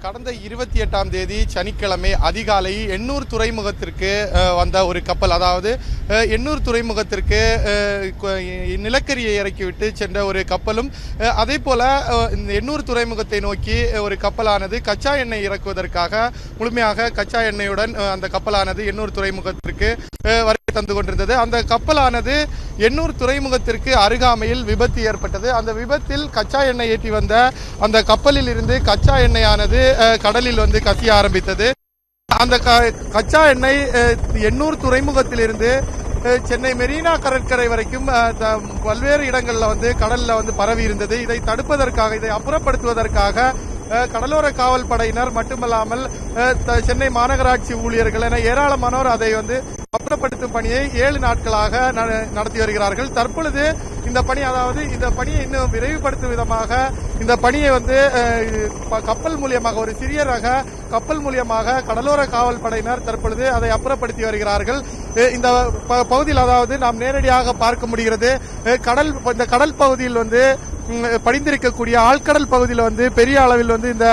கடந்த 28ஆம் தேதி சனிக்கிழமை அதிகாலை எண்ணூர் துறைமுகத்திற்கு வந்த ஒரு கப்பல், அதாவது எண்ணூர் துறைமுகத்திற்கு நிலக்கரியை இறக்கிவிட்டு சென்ற ஒரு கப்பலும், அதே போல எண்ணூர் துறைமுகத்தை நோக்கி ஒரு கப்பலானது கச்சா எண்ணெய் இறக்குவதற்காக முழுமையாக கச்சா எண்ணெயுடன் அந்த கப்பலானது எண்ணூர் துறைமுகத்திற்கு வருகை தந்து கொண்டிருந்தது. அந்த கப்பலானது எண்ணூர் துறைமுகத்திற்கு அருகாமையில் விபத்து ஏற்பட்டது. அந்த விபத்தில் கச்சா எண்ணெய் ஏற்றி வந்த அந்த கப்பலில் இருந்து கச்சா எண்ணெயானது கடலில் வந்து கசிய ஆரம்பித்தது. அந்த கச்சா எண்ணெய் எண்ணூர் துறைமுகத்திலிருந்து சென்னை மெரினா கடற்கரை வரைக்கும் பல்வேறு இடங்களில் வந்து கடலில் வந்து பரவி இருந்தது. இதை தடுப்பதற்காக, இதை அப்புறப்படுத்துவதற்காக கடலோர காவல் படையினர் மட்டுமல்லாமல் சென்னை மாநகராட்சி ஊழியர்கள் என ஏராளமானோர் அதை வந்து அப்புறப்படுத்தும் பணியை 7 நாட்களாக நடத்தி வருகிறார்கள். தற்பொழுது இந்த பணி, அதாவது இந்த பணியை இன்னும் விரைவுபடுத்தும் விதமாக இந்த பணியை வந்து கப்பல் மூலியமாக, ஒரு சிறிய ரக கப்பல் மூலியமாக கடலோர காவல் படையினர் தற்பொழுது அதை அப்புறப்படுத்தி வருகிறார்கள். இந்த பகுதியில், அதாவது நாம் நேரடியாக பார்க்க முடிகிறது, இந்த கடல் பகுதியில் வந்து படிந்திருக்கக்கூடிய ஆழ்கடல் பகுதியில் வந்து பெரிய அளவில் வந்து இந்த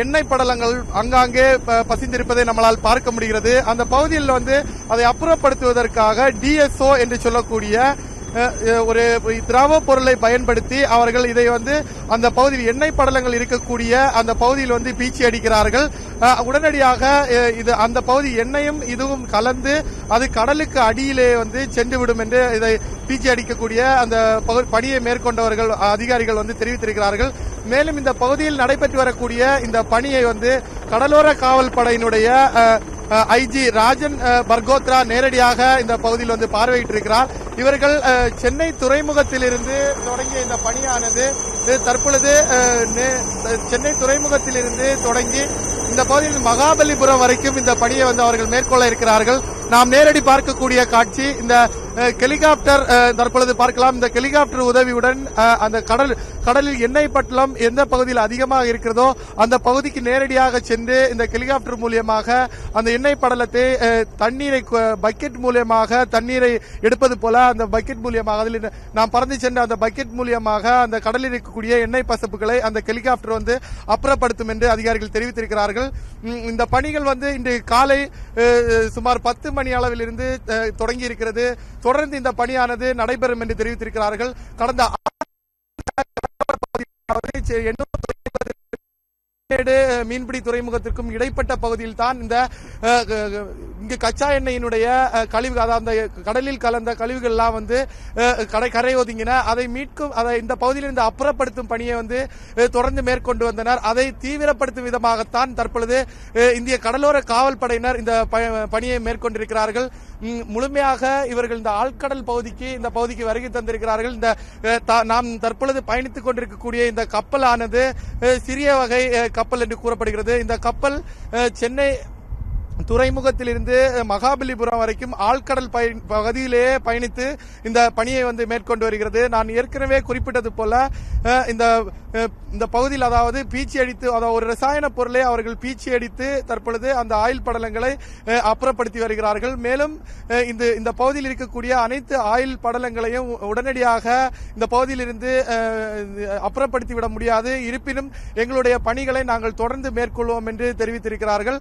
எண்ணெய் படலங்கள் அங்காங்கே பசிந்திருப்பதை நம்மளால் பார்க்க முடிகிறது. அந்த பகுதியில் வந்து அதை அப்புறப்படுத்துவதற்காக டிஎஸ்ஓ என்று சொல்லக்கூடிய ஒரு திரவ பொருளை பயன்படுத்தி அவர்கள் இதை வந்து அந்த பகுதியில் எண்ணெய் படலங்கள் இருக்கக்கூடிய அந்த பகுதியில் வந்து பீச்சி அடிக்கிறார்கள். உடனடியாக இது அந்த பகுதி எண்ணெயும் இதுவும் கலந்து அது கடலுக்கு அடியிலே வந்து சென்றுவிடும் என்று இதை பீச்சி அடிக்கக்கூடிய அந்த பணியை மேற்கொண்டவர்கள், அதிகாரிகள் வந்து தெரிவித்திருக்கிறார்கள். மேலும் இந்த பகுதியில் நடைபெற்று வரக்கூடிய இந்த பணியை வந்து கடலோர காவல் படையினுடைய ஐஜி ராஜன் பர்கோத்ரா நேரடியாக இந்த பகுதியில் வந்து பார்வையிட்டிருக்கிறார். இவர்கள் சென்னை துறைமுகத்திலிருந்து தொடங்கிய இந்த பணியானது தற்பொழுது சென்னை துறைமுகத்திலிருந்து தொடங்கி இந்த பகுதியில் மகாபலிபுரம் வரைக்கும் இந்த பணியை வந்து அவர்கள் மேற்கொள்ள இருக்கிறார்கள். நாம் நேரடி பார்க்கக்கூடிய காட்சி, இந்த ஹெலிகாப்டர் தற்பொழுது பார்க்கலாம். இந்த ஹெலிகாப்டர் உதவியுடன் அந்த கடலில் எண்ணெய் பட்டலம் எந்த பகுதியில் அதிகமாக இருக்கிறதோ அந்த பகுதிக்கு நேரடியாக சென்று இந்த ஹெலிகாப்டர் மூலியமாக அந்த எண்ணெய் படலத்தை தண்ணீரை பக்கெட் மூலியமாக தண்ணீரை எடுப்பது போல அந்த பக்கெட் மூலியமாக அதில் நாம் பறந்து சென்ற அந்த பக்கெட் மூலியமாக அந்த கடலில் இருக்கக்கூடிய எண்ணெய் பசப்புகளை அந்த ஹெலிகாப்டர் வந்து அப்புறப்படுத்தும் என்று அதிகாரிகள் தெரிவித்திருக்கிறார்கள். இந்த பணிகள் வந்து இன்று காலை சுமார் 10 மணி அளவில் இருந்து தொடங்கி இருக்கிறது. தொடர்ந்து இந்த பணியானது நடைபெறும் என்று தெரிவித்திருக்கிறார்கள். கடந்த மீன்பிடி துறைமுகத்திற்கும் இடைப்பட்ட பகுதியில் தான் இங்கு கச்சா எண்ணெயினுடைய கழிவுகள், அதாவது கடலில் கலந்த கழிவுகள் எல்லாம் வந்து கரை ஒதுங்கின. அதை மீட்கும், அதை இந்த பகுதியிலிருந்து அப்புறப்படுத்தும் பணியை வந்து தொடர்ந்து மேற்கொண்டு வந்தனர். அதை தீவிரப்படுத்தும் விதமாகத்தான் தற்பொழுது இந்திய கடலோர காவல் படையினர் இந்த பணியை மேற்கொண்டிருக்கிறார்கள். முழுமையாக இவர்கள் இந்த ஆழ்கடல் பகுதிக்கு, இந்த பகுதிக்கு வருகை தந்திருக்கிறார்கள். இந்த நாம் தற்பொழுது பயணித்துக் கொண்டிருக்கக்கூடிய இந்த கப்பலானது சிறிய வகை கப்பல் என்று கூறப்படுகிறது. இந்த கப்பல் சென்னை துறைமுகத்திலிருந்து மகாபலிபுரம் வரைக்கும் ஆழ்கடல் பகுதியிலேயே பயணித்து இந்த பணியை வந்து மேற்கொண்டு வருகிறது. நான் ஏற்கனவே குறிப்பிட்டது போல இந்த பகுதியில், அதாவது பீச்சி அடித்து, அதாவது ஒரு ரசாயன பொருளை அவர்கள் பீச்சி அடித்து தற்பொழுது அந்த ஆயில் படலங்களை அப்புறப்படுத்தி வருகிறார்கள். மேலும் இந்த பகுதியில் இருக்கக்கூடிய அனைத்து ஆயில் படலங்களையும் உடனடியாக இந்த பகுதியிலிருந்து அப்புறப்படுத்தி விட முடியாது. இருப்பினும் எங்களுடைய பணிகளை நாங்கள் தொடர்ந்து மேற்கொள்வோம் என்று தெரிவித்திருக்கிறார்கள்.